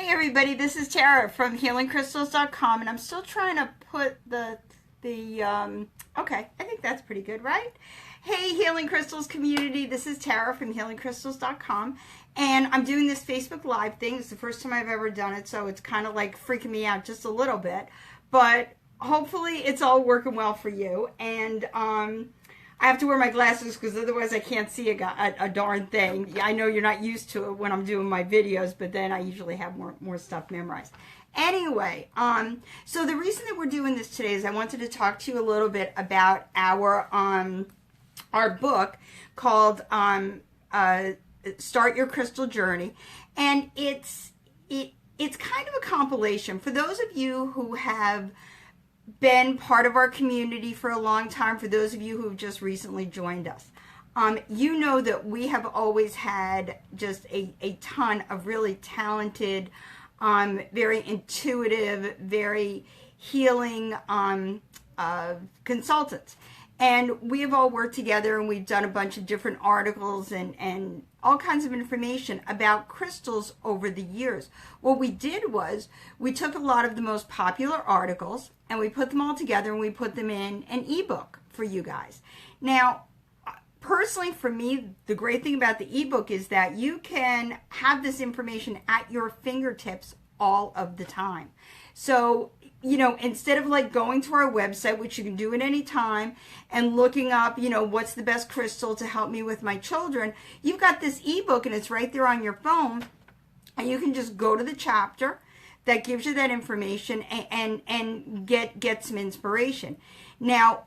Hey everybody, this is Tara from HealingCrystals.com, and I'm still trying to put okay, I think that's pretty good, right? Hey Healing Crystals community, this is Tara from HealingCrystals.com, and I'm doing this Facebook Live thing. It's the first time I've ever done it, so it's kind of like freaking me out just a little bit, but hopefully it's all working well for you. And I have to wear my glasses because otherwise I can't see a darn thing. I know you're not used to it when I'm doing my videos, but then I usually have more stuff memorized. Anyway, so the reason that we're doing this today is I wanted to talk to you a little bit about our book called Start Your Crystal Journey, and it's kind of a compilation for those of you who have been part of our community for a long time. For those of you who have just recently joined us, you know that we have always had just a ton of really talented, very intuitive, very healing consultants. And we have all worked together, and we've done a bunch of different articles and all kinds of information about crystals over the years. What we did was we took a lot of the most popular articles and we put them all together and we put them in an ebook for you guys. Now, personally for me, the great thing about the ebook is that you can have this information at your fingertips all of the time. So, you know, instead of like going to our website, which you can do at any time, and looking up, you know, what's the best crystal to help me with my children, you've got this ebook and it's right there on your phone, and you can just go to the chapter that gives you that information and get some inspiration. Now,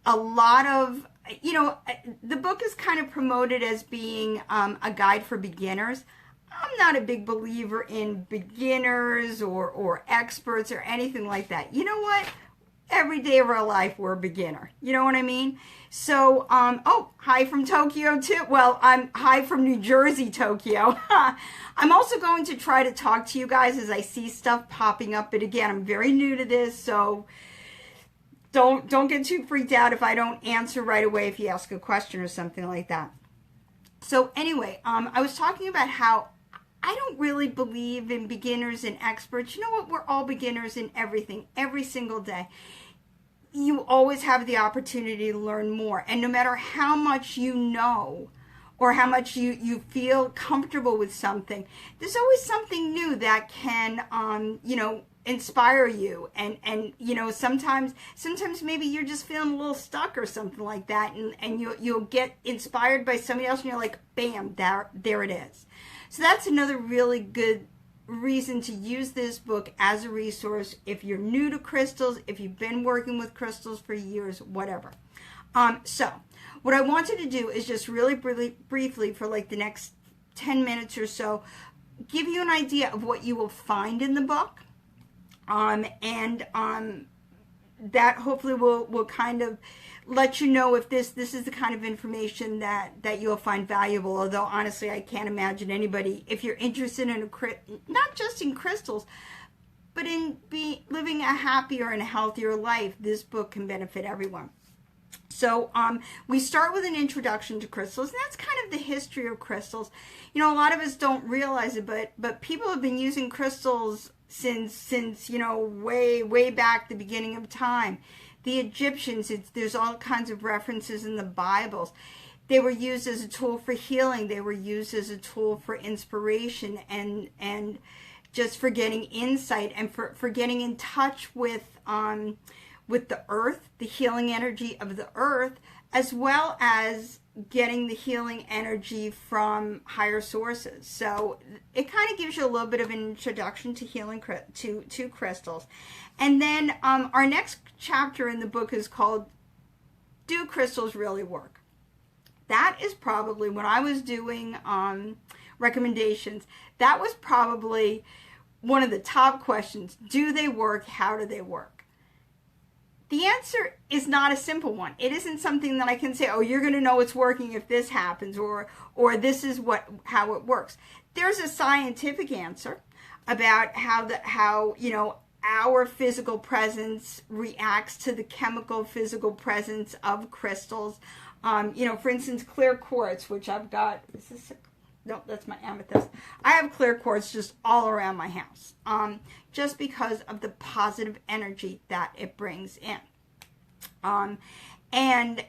a lot of, you know, the book is kind of promoted as being a guide for beginners. I'm not a big believer in beginners or experts or anything like that. You know what? Every day of our life, we're a beginner. You know what I mean? So, oh, hi from Tokyo too. Well, I'm hi from New Jersey, Tokyo. I'm also going to try to talk to you guys as I see stuff popping up. But again, I'm very new to this, so don't get too freaked out if I don't answer right away if you ask a question or something like that. So anyway, I was talking about how I don't really believe in beginners and experts. You know what? We're all beginners in everything, every single day. You always have the opportunity to learn more. And no matter how much you know or how much you feel comfortable with something, there's always something new that can, you know, inspire you. And you know, sometimes maybe you're just feeling a little stuck or something like that. And you'll get inspired by somebody else and you're like, bam, there it is. So that's another really good reason to use this book as a resource if you're new to crystals, if you've been working with crystals for years, whatever. So what I wanted to do is just really briefly for like the next 10 minutes or so, give you an idea of what you will find in the book. That hopefully will kind of let you know if this is the kind of information that you'll find valuable. Although honestly, I can't imagine anybody, if you're interested in not just in crystals, but in living a happier and a healthier life, this book can benefit everyone. So we start with an introduction to crystals, and that's kind of the history of crystals. You know, a lot of us don't realize it, but people have been using crystals since you know, way back the beginning of time. The Egyptians, there's all kinds of references in the Bibles. They were used as a tool for healing. They were used as a tool for inspiration and just for getting insight and for getting in touch with the earth, the healing energy of the earth, as well as getting the healing energy from higher sources. So it kind of gives you a little bit of an introduction to healing to crystals. And then our next chapter in the book is called Do Crystals Really Work? That is probably, when I was doing recommendations, that was probably one of the top questions. Do they work? How do they work? The answer is not a simple one. It isn't something that I can say, oh, you're going to know it's working if this happens, or this is how it works. There's a scientific answer about how you know, our physical presence reacts to the chemical physical presence of crystals. You know, for instance, clear quartz, which I've got. Is this No, that's my amethyst. I have clear quartz just all around my house, just because of the positive energy that it brings in. And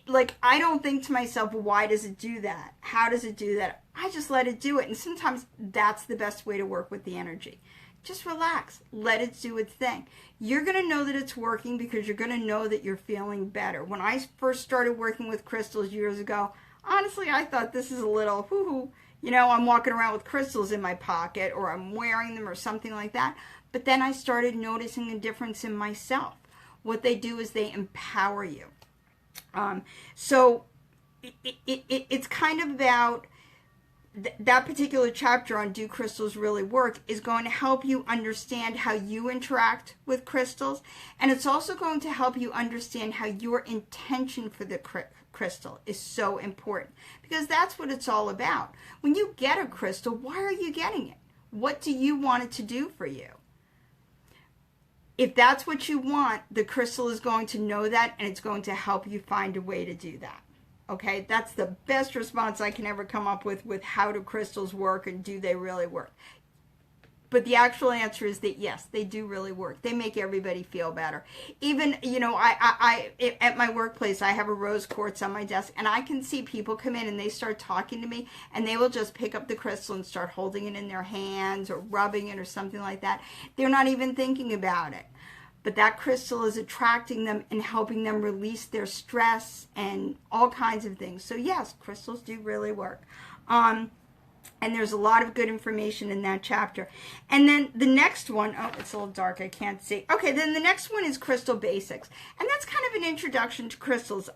like, I don't think to myself, why does it do that? How does it do that? I just let it do it. And sometimes that's the best way to work with the energy. Just relax. Let it do its thing. You're going to know that it's working because you're going to know that you're feeling better. When I first started working with crystals years ago, honestly, I thought this is a little, you know, I'm walking around with crystals in my pocket, or I'm wearing them or something like that. But then I started noticing a difference in myself. What they do is they empower you. So it's kind of about that particular chapter on Do Crystals Really Work is going to help you understand how you interact with crystals, and it's also going to help you understand how your intention for the crystal is so important, because that's what it's all about. When you get a crystal, why are you getting it? What do you want it to do for you? If that's what you want, the crystal is going to know that, and it's going to help you find a way to do that. Okay, that's the best response I can ever come up with how do crystals work and do they really work. But the actual answer is that yes, they do really work. They make everybody feel better. Even, you know, I at my workplace, I have a rose quartz on my desk, and I can see people come in and they start talking to me, and they will just pick up the crystal and start holding it in their hands or rubbing it or something like that. They're not even thinking about it. But that crystal is attracting them and helping them release their stress and all kinds of things. So yes, crystals do really work. And there's a lot of good information in that chapter. And then the next one, oh, it's a little dark, I can't see. Okay, then the next one is Crystal Basics. And that's kind of an introduction to crystals.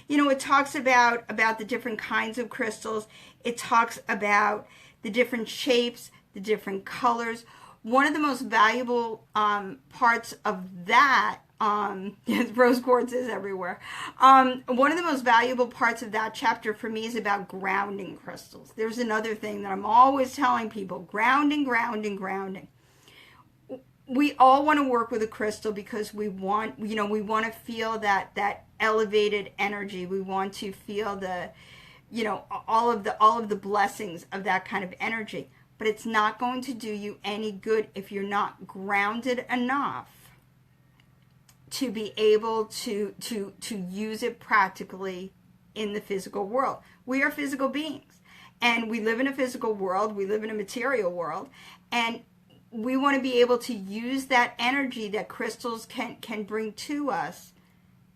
You know, it talks about the different kinds of crystals. It talks about the different shapes, the different colors. One of the most valuable parts of that, yes, rose quartz is everywhere. One of the most valuable parts of that chapter for me is about grounding crystals. There's another thing that I'm always telling people, grounding, grounding, grounding. We all want to work with a crystal because we want, you know, we want to feel that elevated energy. We want to feel the, you know, all of the blessings of that kind of energy. But it's not going to do you any good if you're not grounded enough to be able to use it practically in the physical world. We are physical beings, and we live in a physical world. We live in a material world, and we want to be able to use that energy that crystals can bring to us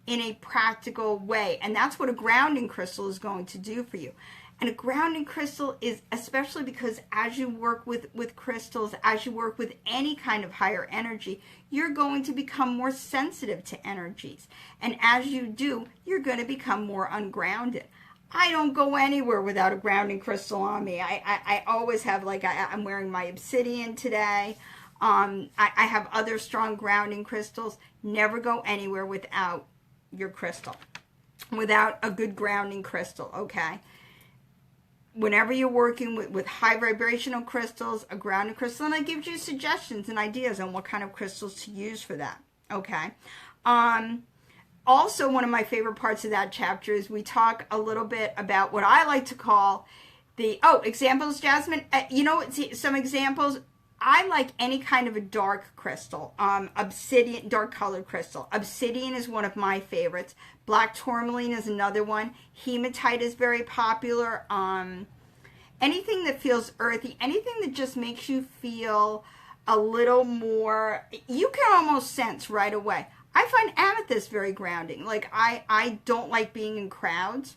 in a practical way. And that's what a grounding crystal is going to do for you. And a grounding crystal is, especially because as you work with crystals, as you work with any kind of higher energy, you're going to become more sensitive to energies. And as you do, you're going to become more ungrounded. I don't go anywhere without a grounding crystal on me. I always have, like, I'm wearing my obsidian today. I have other strong grounding crystals. Never go anywhere without your crystal, without a good grounding crystal, okay? Whenever you're working with high vibrational crystals, a grounding crystal, and I give you suggestions and ideas on what kind of crystals to use for that, okay? Also, one of my favorite parts of that chapter is we talk a little bit about what I like to call examples, Jasmine. You know, some examples. I like any kind of a dark crystal, obsidian, dark colored crystal. Obsidian is one of my favorites. Black tourmaline is another one. Hematite is very popular. Anything that feels earthy, anything that just makes you feel a little more, you can almost sense right away. I find amethyst very grounding. Like, I don't like being in crowds.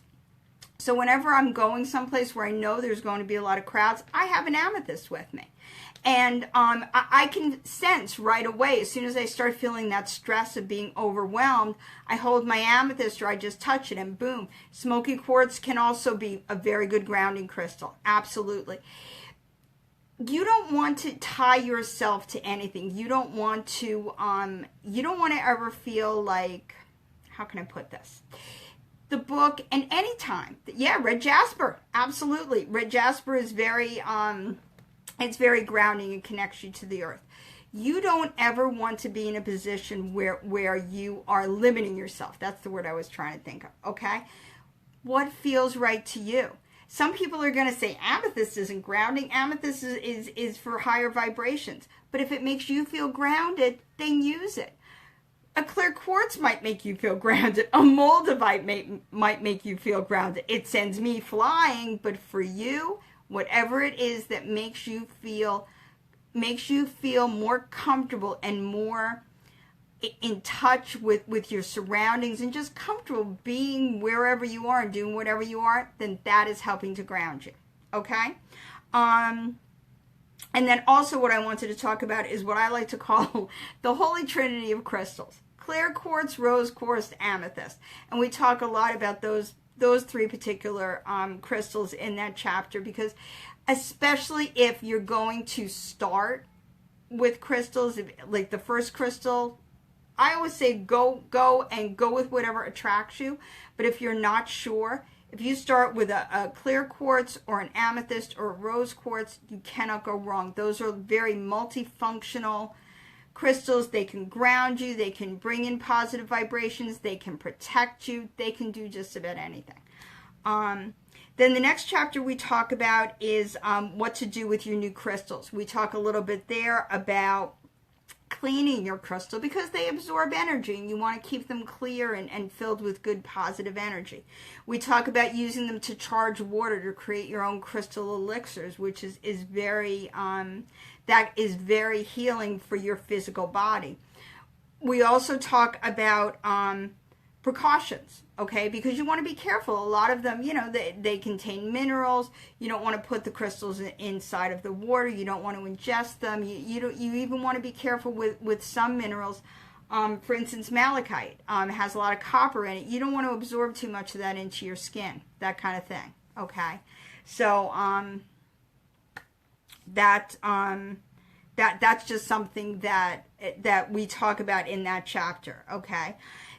So whenever I'm going someplace where I know there's going to be a lot of crowds, I have an amethyst with me. And I can sense right away, as soon as I start feeling that stress of being overwhelmed, I hold my amethyst or I just touch it and boom. Smoky quartz can also be a very good grounding crystal. Absolutely. You don't want to tie yourself to anything. You don't want to ever feel like, how can I put this? The book, and anytime. Yeah, red jasper. Absolutely. Red jasper is very, it's very grounding and connects you to the earth. You don't ever want to be in a position where you are limiting yourself. That's the word I was trying to think of, okay? what feels right to you. Some people are going to say amethyst isn't grounding. Amethyst is for higher vibrations. But if it makes you feel grounded, then use it. A clear quartz might make you feel grounded. A moldavite might make you feel grounded. It sends me flying, but for you, whatever it is that makes you feel more comfortable and more in touch with your surroundings and just comfortable being wherever you are and doing whatever you are, then that is helping to ground you. Okay? And then also what I wanted to talk about is what I like to call the holy trinity of crystals. Clear quartz, rose quartz, amethyst. And we talk a lot about those three particular crystals in that chapter, because especially if you're going to start with crystals, like the first crystal, I always say go with whatever attracts you. But if you're not sure, if you start with a clear quartz or an amethyst or a rose quartz, you cannot go wrong. Those are very multifunctional crystals. They can ground you. They can bring in positive vibrations. They can protect you. They can do just about anything. Then the next chapter we talk about is what to do with your new crystals. We talk a little bit there about cleaning your crystal, because they absorb energy and you want to keep them clear and filled with good positive energy. We talk about using them to charge water to create your own crystal elixirs, which is very that is very healing for your physical body. We also talk about precautions, okay, because you want to be careful. A lot of them, they contain minerals. You don't want to put the crystals inside of the water. You don't want to ingest them. You even want to be careful with some minerals. For instance, malachite has a lot of copper in it. You don't want to absorb too much of that into your skin, that kind of thing, okay? So that's just something that we talk about in that chapter, okay?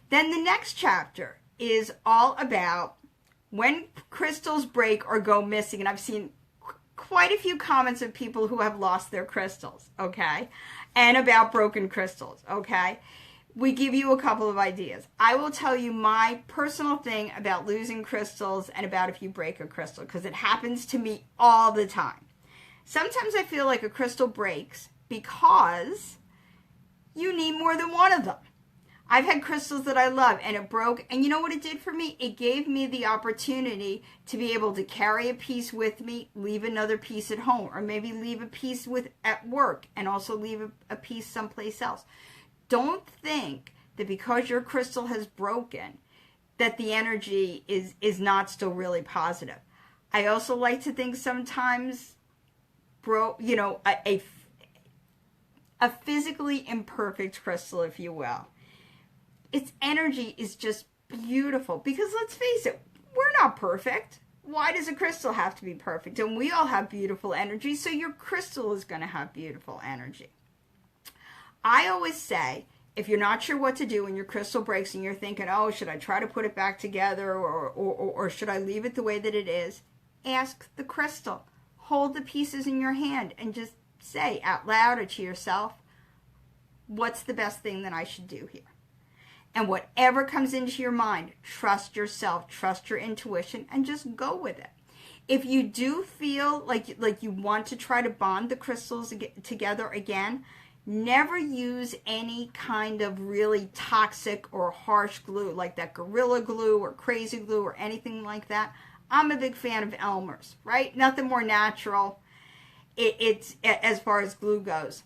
Then the next chapter is all about when crystals break or go missing. And I've seen quite a few comments of people who have lost their crystals, okay? And about broken crystals, okay? We give you a couple of ideas. I will tell you my personal thing about losing crystals and about if you break a crystal, because it happens to me all the time. Sometimes I feel like a crystal breaks because you need more than one of them. I've had crystals that I love and it broke, and you know what it did for me? It gave me the opportunity to be able to carry a piece with me, leave another piece at home, or maybe leave a piece at work and also leave a piece someplace else. Don't think that because your crystal has broken that the energy is not still really positive. I also like to think sometimes, a physically imperfect crystal, if you will, its energy is just beautiful, because let's face it, we're not perfect. Why does a crystal have to be perfect? And we all have beautiful energy, so your crystal is going to have beautiful energy. I always say, if you're not sure what to do when your crystal breaks and you're thinking, oh, should I try to put it back together or should I leave it the way that it is? Ask the crystal. Hold the pieces in your hand and just say out loud or to yourself, what's the best thing that I should do here? And whatever comes into your mind, trust yourself, trust your intuition, and just go with it. If you do feel like you want to try to bond the crystals together again, never use any kind of really toxic or harsh glue, like that Gorilla Glue or Crazy Glue or anything like that. I'm a big fan of Elmer's, right? Nothing more natural. It's as far as glue goes.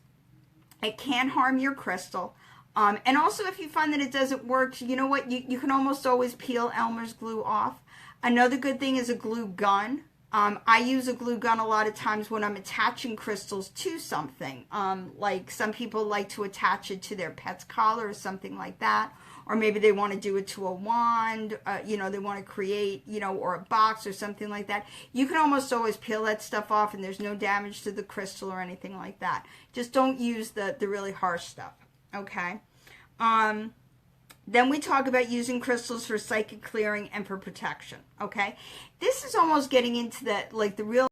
It can harm your crystal. And also, if you find that it doesn't work, you know what? You can almost always peel Elmer's glue off. Another good thing is a glue gun. I use a glue gun a lot of times when I'm attaching crystals to something. Like some people like to attach it to their pet's collar or something like that. Or maybe they want to do it to a wand, they want to create, or a box or something like that. You can almost always peel that stuff off and there's no damage to the crystal or anything like that. Just don't use the really harsh stuff, okay? Then we talk about using crystals for psychic clearing and for protection, okay? This is almost getting into the real...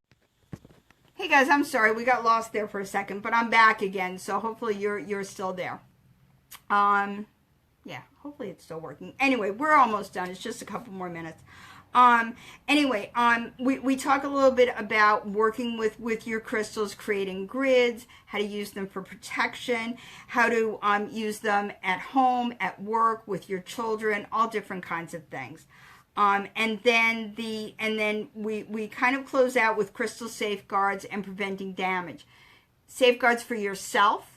Hey guys, I'm sorry, we got lost there for a second, but I'm back again, so hopefully you're still there. Yeah, hopefully it's still working. Anyway, we're almost done. It's just a couple more minutes. Anyway, we talk a little bit about working with your crystals, creating grids, how to use them for protection, how to use them at home, at work, with your children, all different kinds of things. And then we kind of close out with crystal safeguards and preventing damage. Safeguards for yourself,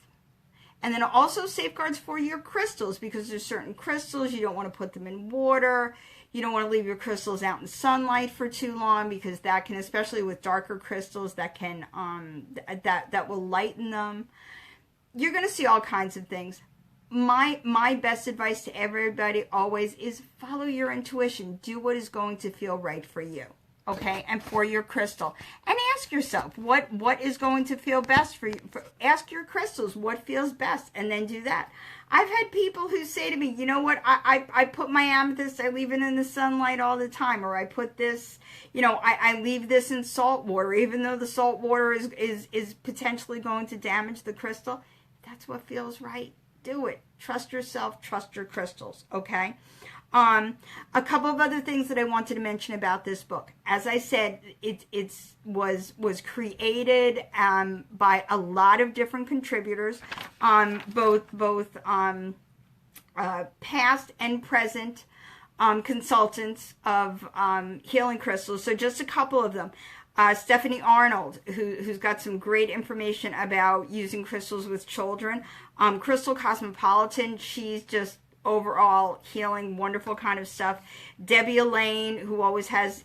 and then also safeguards for your crystals, because there's certain crystals you don't want to put them in water. You don't want to leave your crystals out in sunlight for too long, because that can, especially with darker crystals, that can that will lighten them. You're going to see all kinds of things. My best advice to everybody always is follow your intuition. Do what is going to feel right for you, okay, and for your crystal. And ask yourself, what is going to feel best for you? Ask your crystals what feels best, and then do that. I've had people who say to me, you know what, I put my amethyst, I leave it in the sunlight all the time, or I put this, you know, I leave this in salt water, even though the salt water is potentially going to damage the crystal. That's what feels right. Do it. Trust yourself, trust your crystals, okay? A couple of other things that I wanted to mention about this book. As I said, it was created by a lot of different contributors, both past and present consultants of healing crystals. So just a couple of them. Stephanie Arnold, who's got some great information about using crystals with children. Crystal Cosmopolitan, she's just overall healing, wonderful kind of stuff. Debbie Elaine, who always has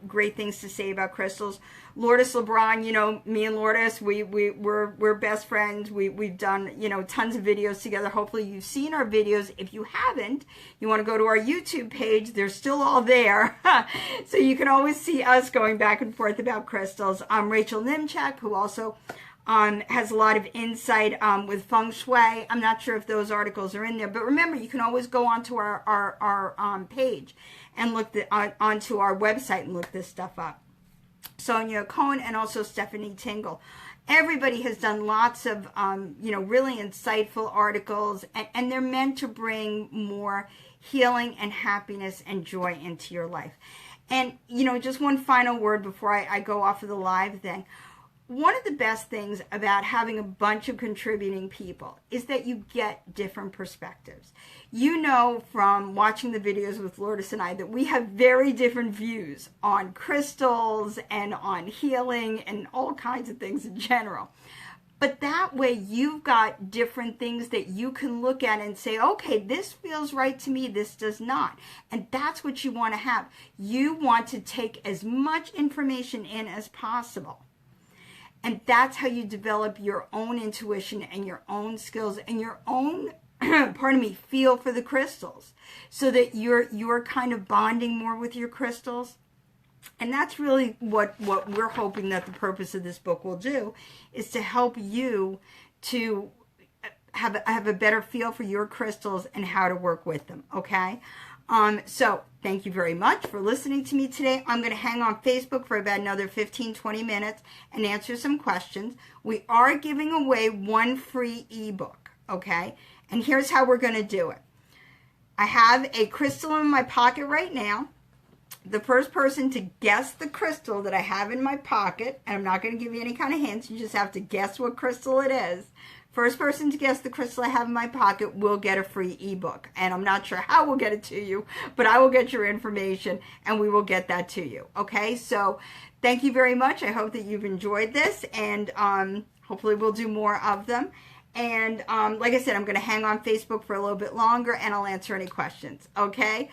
great things to say about crystals. Lourdes LeBron, you know, me and Lourdes, we're best friends. We've done, you know, tons of videos together. Hopefully you've seen our videos. If you haven't, you want to go to our YouTube page. They're still all there. So you can always see us going back and forth about crystals. Rachel Nimchak, who also has a lot of insight with feng shui. I'm not sure if those articles are in there, but remember, you can always go onto our page and look onto our website and look this stuff up. Sonia Cohen and also Stephanie Tingle. Everybody has done lots of, you know, really insightful articles, and they're meant to bring more healing and happiness and joy into your life. And, you know, just one final word before I go off of the live thing. One of the best things about having a bunch of contributing people is that you get different perspectives. You know from watching the videos with Lourdes and I that we have very different views on crystals and on healing and all kinds of things in general. But that way you've got different things that you can look at and say, okay, this feels right to me, this does not. And that's what you want to have. You want to take as much information in as possible. And that's how you develop your own intuition and your own skills and your own, feel for the crystals, so that you're kind of bonding more with your crystals. And that's really what we're hoping that the purpose of this book will do, is to help you to have a better feel for your crystals and how to work with them, okay? So thank you very much for listening to me today. I'm going to hang on Facebook for about another 15-20 minutes and answer some questions. We are giving away one free ebook, okay? And here's how we're going to do it. I have a crystal in my pocket right now. The first person to guess the crystal that I have in my pocket, and I'm not going to give you any kind of hints, you just have to guess what crystal it is. First person to guess the crystal I have in my pocket will get a free ebook. And I'm not sure how we'll get it to you, but I will get your information and we will get that to you. Okay, so thank you very much. I hope that you've enjoyed this, and hopefully we'll do more of them. And like I said, I'm going to hang on Facebook for a little bit longer and I'll answer any questions. Okay?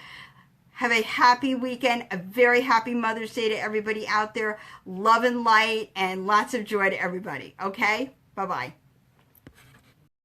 Have a happy weekend, a very happy Mother's Day to everybody out there. Love and light and lots of joy to everybody. Okay? Bye-bye.